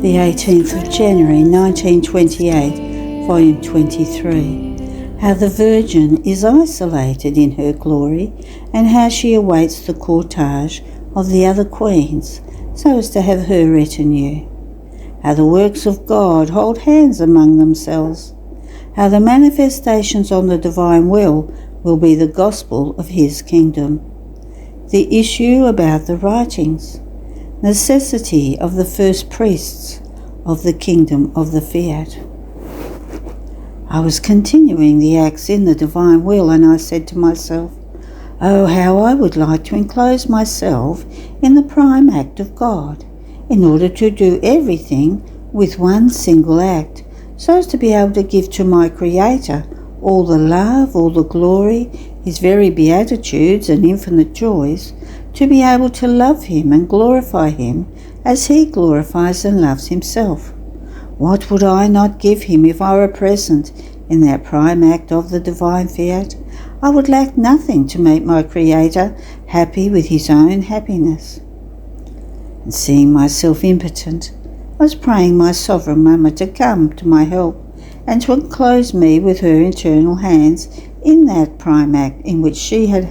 the 18th of January 1928, volume 23, how the Virgin is isolated in her glory and how she awaits the cortege of the other queens so as to have her retinue, how the works of God hold hands among themselves, how the manifestations on the divine will be the gospel of his kingdom, the issue about the writings, necessity of the first priests of the kingdom of the fiat. I was continuing the acts in the divine will, and I said to myself, oh, how I would like to enclose myself in the prime act of God, in order to do everything with one single act, so as to be able to give to my Creator all the love, all the glory, his very beatitudes and infinite joys, to be able to love him and glorify him as he glorifies and loves himself. What would I not give him if I were present in that prime act of the divine fiat? I would lack nothing to make my Creator happy with his own happiness. And seeing myself impotent, I was praying my sovereign Mama to come to my help and to enclose me with her eternal hands in that prime act in which she had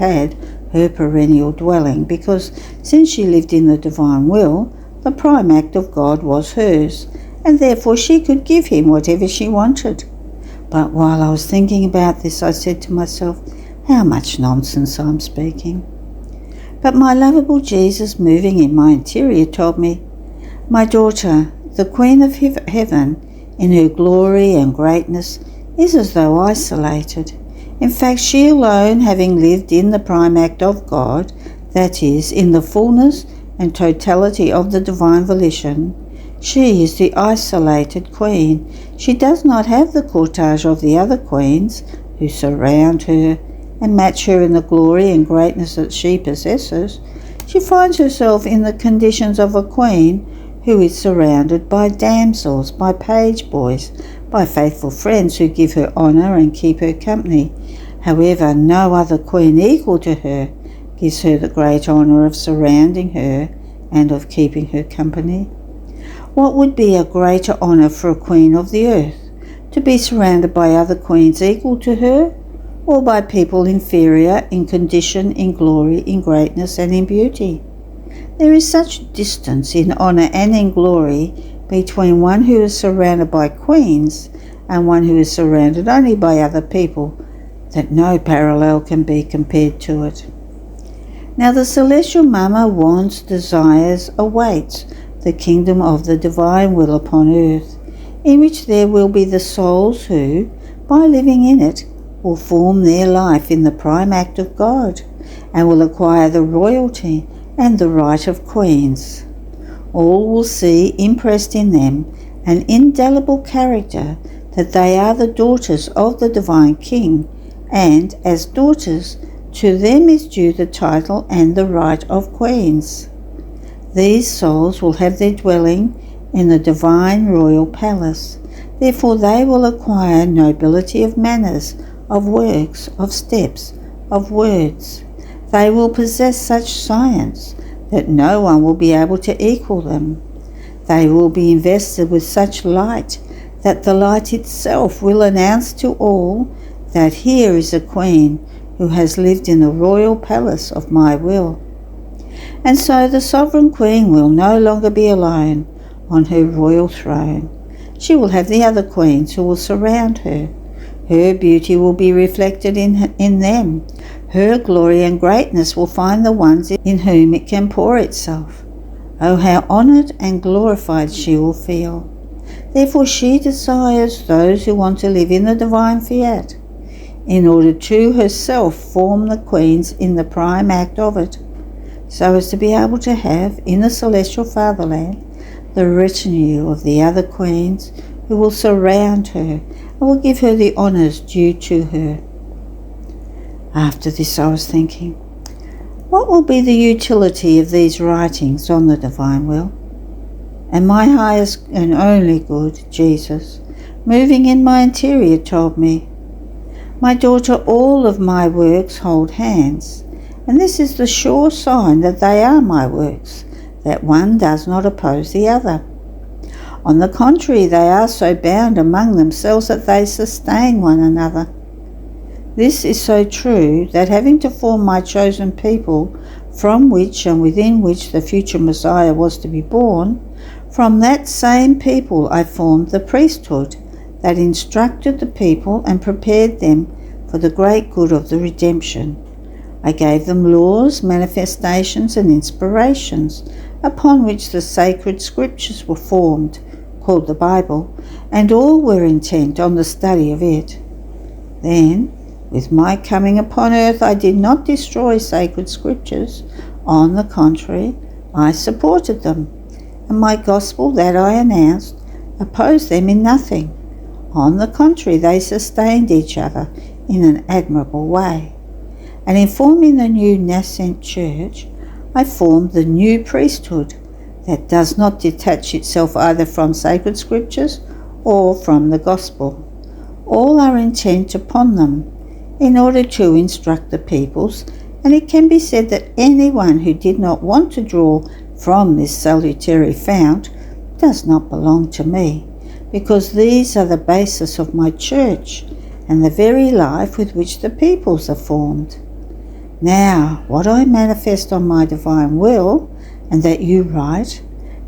her perennial dwelling, because since she lived in the divine will, the prime act of God was hers, and therefore she could give him whatever she wanted. But while I was thinking about this, I said to myself, how much nonsense I'm speaking. But my lovable Jesus moving in my interior told me, my daughter, the Queen of Heaven, in her glory and greatness, is as though isolated. In fact, she alone, having lived in the prime act of God, that is, in the fullness and totality of the divine volition, she is the isolated queen. She does not have the cortege of the other queens who surround her and match her in the glory and greatness that she possesses. She finds herself in the conditions of a queen who is surrounded by damsels, by page boys, by faithful friends who give her honour and keep her company. However, no other queen equal to her gives her the great honour of surrounding her and of keeping her company. What would be a greater honour for a queen of the earth? To be surrounded by other queens equal to her, or by people inferior in condition, in glory, in greatness and in beauty? There is such distance in honour and in glory between one who is surrounded by queens and one who is surrounded only by other people that no parallel can be compared to it. Now the celestial Mama wants, desires, awaits the kingdom of the divine will upon earth, in which there will be the souls who, by living in it, will form their life in the prime act of God, and will acquire the royalty and the right of queens. All will see impressed in them an indelible character that they are the daughters of the divine King, and as daughters, to them is due the title and the right of queens. These souls will have their dwelling in the divine royal palace. Therefore they will acquire nobility of manners, of works, of steps, of words. They will possess such science that no one will be able to equal them. They will be invested with such light that the light itself will announce to all that here is a queen who has lived in the royal palace of my will. And so the sovereign queen will no longer be alone on her royal throne. She will have the other queens who will surround her. Her beauty will be reflected in them. Her glory and greatness will find the ones in whom it can pour itself. Oh, how honoured and glorified she will feel. Therefore she desires those who want to live in the divine fiat, in order to herself form the queens in the prime act of it, so as to be able to have in the celestial fatherland the retinue of the other queens who will surround her and will give her the honours due to her. After this I was thinking, what will be the utility of these writings on the divine will? And my highest and only good, Jesus, moving in my interior, told me, my daughter, all of my works hold hands, and this is the sure sign that they are my works, that one does not oppose the other. On the contrary, they are so bound among themselves that they sustain one another. This is so true that having to form my chosen people, from which and within which the future Messiah was to be born, from that same people I formed the priesthood that instructed the people and prepared them for the great good of the redemption. I gave them laws, manifestations, and inspirations, upon which the sacred scriptures were formed, called the Bible, and all were intent on the study of it. Then, with my coming upon earth, I did not destroy sacred scriptures. On the contrary, I supported them, and my gospel that I announced opposed them in nothing. On the contrary, they sustained each other in an admirable way. And in forming the new nascent church, I formed the new priesthood that does not detach itself either from sacred scriptures or from the gospel. All are intent upon them in order to instruct the peoples, and it can be said that anyone who did not want to draw from this salutary fount does not belong to me, because these are the basis of my church and the very life with which the peoples are formed. Now, what I manifest on my divine will, and that you write,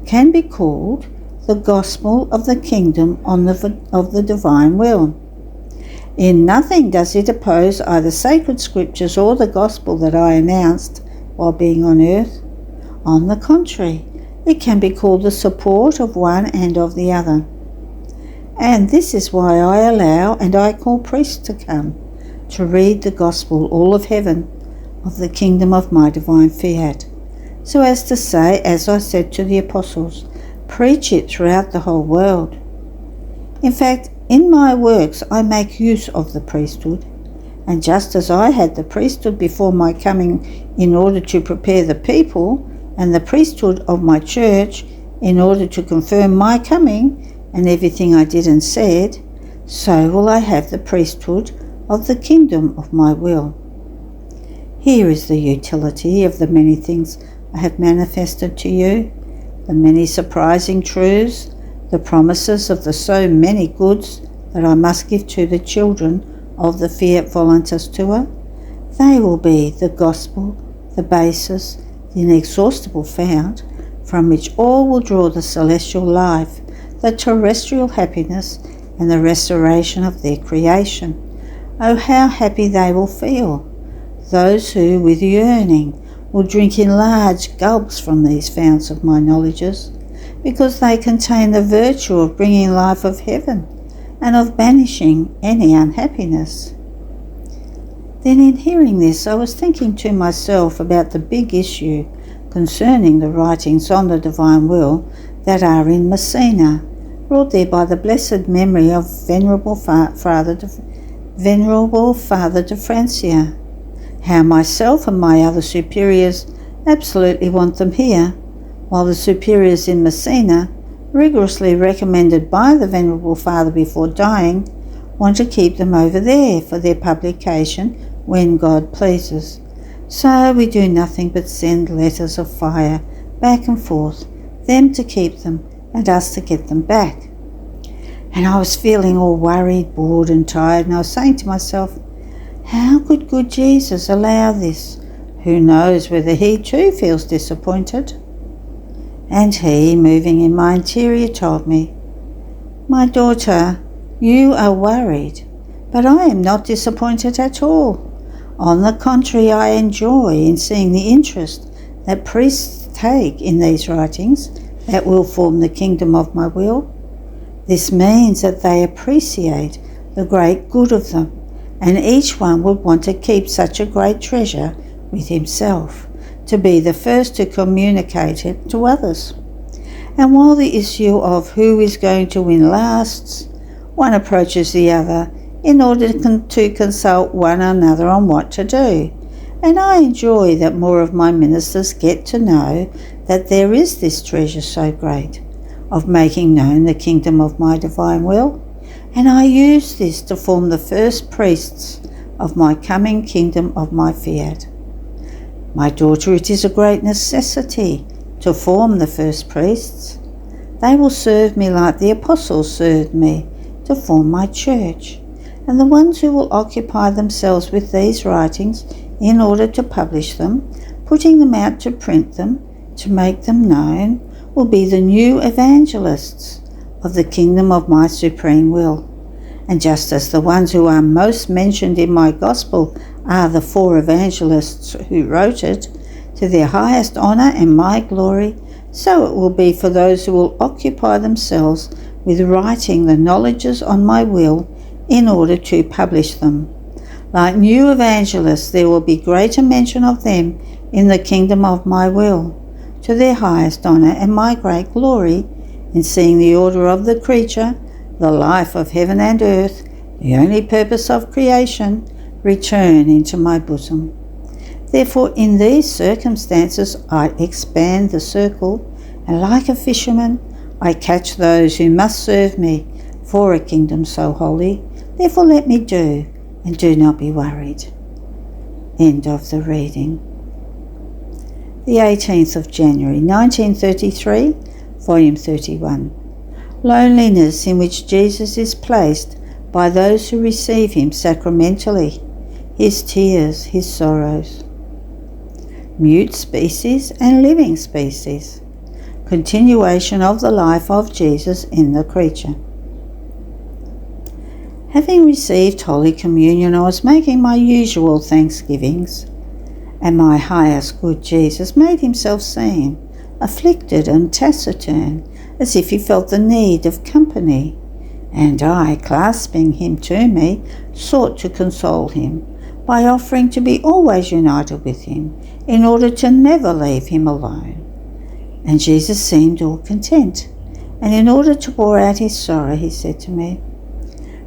can be called the gospel of the kingdom of the divine will. In nothing does it oppose either sacred scriptures or the gospel that I announced while being on earth. On the contrary, it can be called the support of one and of the other. And this is why I allow and I call priests to come, to read the gospel, all of heaven, of the kingdom of my divine fiat, so as to say, as I said to the apostles, preach it throughout the whole world. In fact, in my works I make use of the priesthood, and just as I had the priesthood before my coming in order to prepare the people, and the priesthood of my church in order to confirm my coming and everything I did and said, so will I have the priesthood of the kingdom of my will. Here is the utility of the many things I have manifested to you, the many surprising truths, the promises of the so many goods that I must give to the children of the Fiat Voluntas Tua. They will be the gospel, the basis, the inexhaustible fount, from which all will draw the celestial life, the terrestrial happiness, and the restoration of their creation. Oh, how happy they will feel! Those who, with yearning, will drink in large gulps from these founts of my knowledges, because they contain the virtue of bringing life of heaven and of banishing any unhappiness. Then in hearing this, I was thinking to myself about the big issue concerning the writings on the divine will that are in Messina, brought there by the blessed memory of Venerable Father de Francia. How myself and my other superiors absolutely want them here, while the superiors in Messina, rigorously recommended by the Venerable Father before dying, want to keep them over there for their publication when God pleases. So we do nothing but send letters of fire back and forth, them to keep them and us to get them back. And I was feeling all worried, bored and tired, and I was saying to myself, how could good Jesus allow this? Who knows whether he too feels disappointed? And he, moving in my interior, told me, my daughter, you are worried, but I am not disappointed at all. On the contrary, I enjoy in seeing the interest that priests take in these writings that will form the kingdom of my will. This means that they appreciate the great good of them, and each one would want to keep such a great treasure with himself, to be the first to communicate it to others. And while the issue of who is going to win lasts, one approaches the other in order to consult one another on what to do. And I enjoy that more of my ministers get to know that there is this treasure so great, of making known the kingdom of my divine will, and I use this to form the first priests of my coming kingdom of my fiat. My daughter, it is a great necessity to form the first priests. They will serve me like the apostles served me to form my church. And the ones who will occupy themselves with these writings in order to publish them, putting them out to print them, to make them known, will be the new evangelists of the kingdom of my supreme will. And just as the ones who are most mentioned in my gospel are the 4 evangelists who wrote it, to their highest honour and my glory, so it will be for those who will occupy themselves with writing the knowledges on my will in order to publish them. Like new evangelists, there will be greater mention of them in the kingdom of my will, to their highest honour and my great glory, in seeing the order of the creature, the life of heaven and earth, the only purpose of creation, return into my bosom. Therefore, in these circumstances, I expand the circle, and like a fisherman, I catch those who must serve me for a kingdom so holy. Therefore, let me do, and do not be worried. End of the reading. The 18th of January, 1933, Volume 31. Loneliness in which Jesus is placed by those who receive him sacramentally, his tears, his sorrows. Mute species and living species. Continuation of the life of Jesus in the creature. Having received Holy Communion, I was making my usual thanksgivings, and my highest good Jesus made himself seen, afflicted and taciturn, as if he felt the need of company, and I, clasping him to me, sought to console him by offering to be always united with him, in order to never leave him alone. And Jesus seemed all content, and in order to pour out his sorrow, he said to me,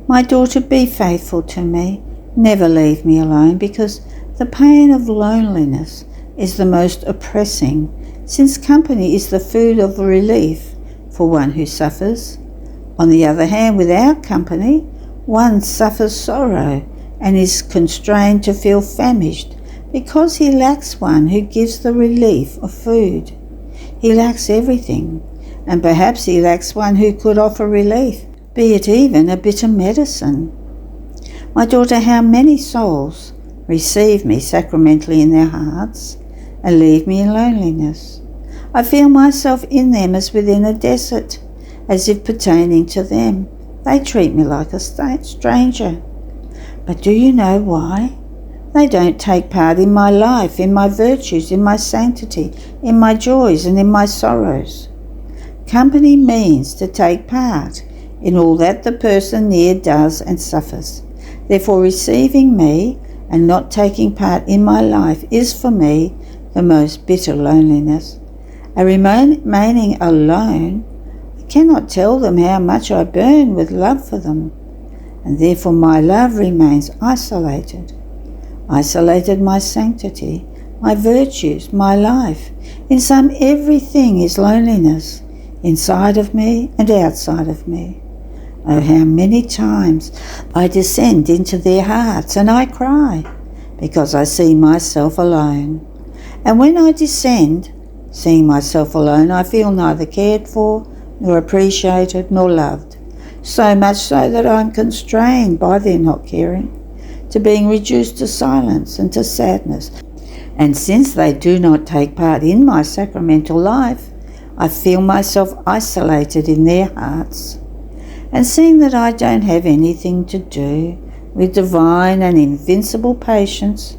"My daughter, be faithful to me, never leave me alone, because the pain of loneliness is the most oppressing, since company is the food of relief for one who suffers. On the other hand, without company, one suffers sorrow and is constrained to feel famished, because he lacks one who gives the relief of food. He lacks everything, and perhaps he lacks one who could offer relief, be it even a bitter medicine. My daughter, how many souls receive me sacramentally in their hearts and leave me in loneliness. I feel myself in them as within a desert, as if pertaining to them. They treat me like a stranger. But do you know why? They don't take part in my life, in my virtues, in my sanctity, in my joys and in my sorrows. Company means to take part in all that the person near does and suffers. Therefore, receiving me and not taking part in my life is for me the most bitter loneliness. And remaining alone, I cannot tell them how much I burn with love for them, and therefore my love remains isolated. Isolated my sanctity, my virtues, my life. In sum, everything is loneliness, inside of me and outside of me. Oh, how many times I descend into their hearts and I cry, because I see myself alone. And when I descend, seeing myself alone, I feel neither cared for, nor appreciated, nor loved, so much so that I am constrained by their not caring, to being reduced to silence and to sadness. And since they do not take part in my sacramental life, I feel myself isolated in their hearts. And seeing that I don't have anything to do, with divine and invincible patience,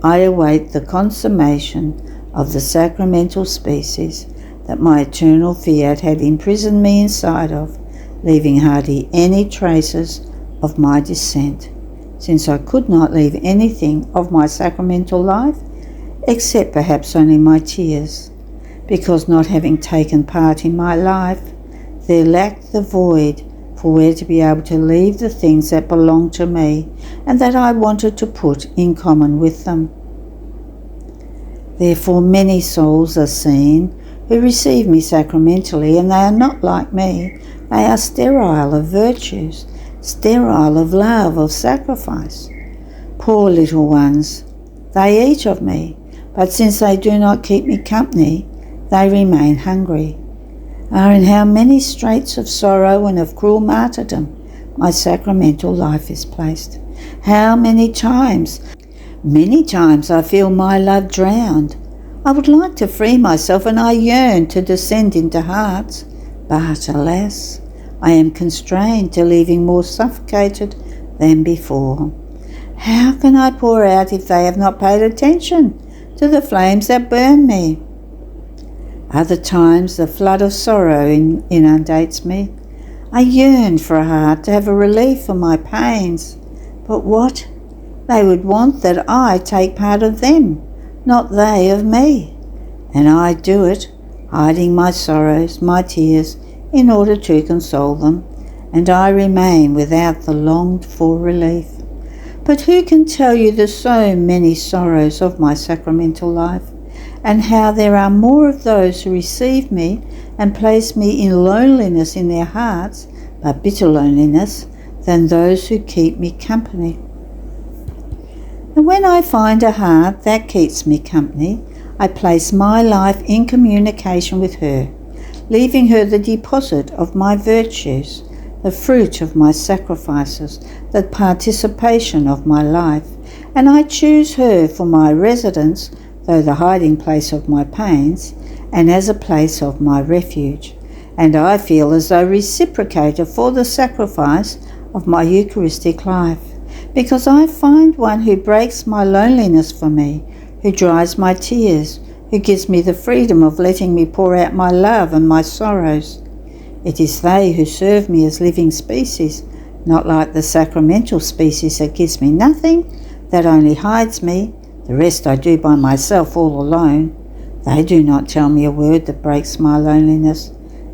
I await the consummation of the sacramental species that my eternal fiat had imprisoned me inside of, leaving hardly any traces of my descent, since I could not leave anything of my sacramental life, except perhaps only my tears, because not having taken part in my life, there lacked the void for where to be able to leave the things that belonged to me and that I wanted to put in common with them. Therefore many souls are seen who receive me sacramentally, and they are not like me. They are sterile of virtues, sterile of love, of sacrifice. Poor little ones, they eat of me, but since they do not keep me company, they remain hungry. are in how many straits of sorrow and of cruel martyrdom my sacramental life is placed. How many times I feel my love drowned. I would like to free myself, and I yearn to descend into hearts, but alas, I am constrained to leaving more suffocated than before. How can I pour out if they have not paid attention to the flames that burn me? Other times the flood of sorrow inundates me. I yearn for a heart to have a relief for my pains. But what? They would want that I take part of them, not they of me. And I do it, hiding my sorrows, my tears, in order to console them, and I remain without the longed-for relief. But who can tell you the so many sorrows of my sacramental life, and how there are more of those who receive me and place me in loneliness in their hearts, but bitter loneliness, than those who keep me company. And when I find a heart that keeps me company, I place my life in communication with her, leaving her the deposit of my virtues, the fruit of my sacrifices, the participation of my life, and I choose her for my residence, though the hiding place of my pains, and as a place of my refuge. And I feel as though reciprocated for the sacrifice of my Eucharistic life, because I find one who breaks my loneliness for me, who dries my tears, who gives me the freedom of letting me pour out my love and my sorrows. It is they who serve me as living species, not like the sacramental species that gives me nothing, that only hides me. The rest I do by myself all alone. They do not tell me a word that breaks my loneliness.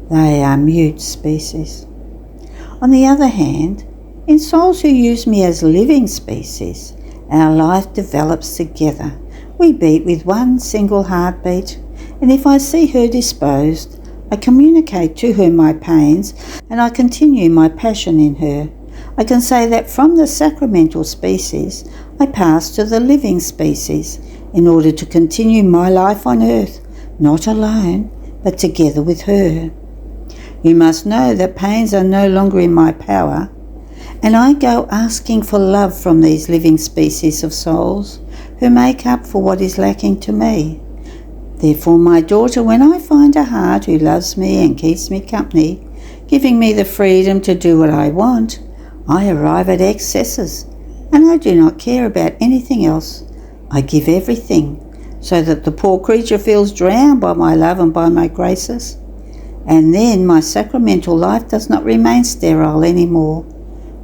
They are mute species. On the other hand, in souls who use me as living species, our life develops together. We beat with one single heartbeat, and if I see her disposed, I communicate to her my pains, and I continue my passion in her. I can say that from the sacramental species, I pass to the living species, in order to continue my life on earth, not alone, but together with her. You must know that pains are no longer in my power, and I go asking for love from these living species of souls who make up for what is lacking to me. Therefore, my daughter, when I find a heart who loves me and keeps me company, giving me the freedom to do what I want, I arrive at excesses, and I do not care about anything else. I give everything, so that the poor creature feels drowned by my love and by my graces. And then my sacramental life does not remain sterile any more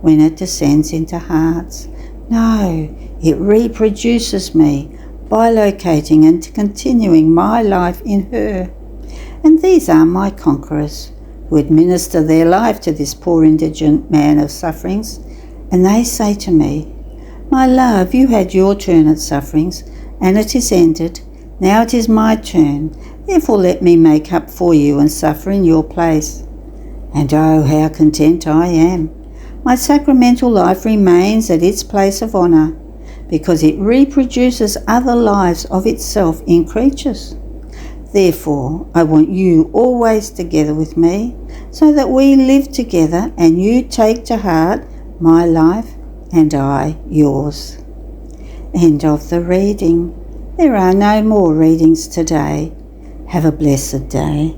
when it descends into hearts. No, it reproduces me, bilocating and continuing my life in her. And these are my conquerors, who administer their life to this poor indigent man of sufferings, and they say to me, "My love, you had your turn at sufferings, and it is ended. Now it is my turn. Therefore let me make up for you and suffer in your place." And oh, how content I am. My sacramental life remains at its place of honour, because it reproduces other lives of itself in creatures. Therefore, I want you always together with me, so that we live together and you take to heart my life and I yours. End of the reading. There are no more readings today. Have a blessed day.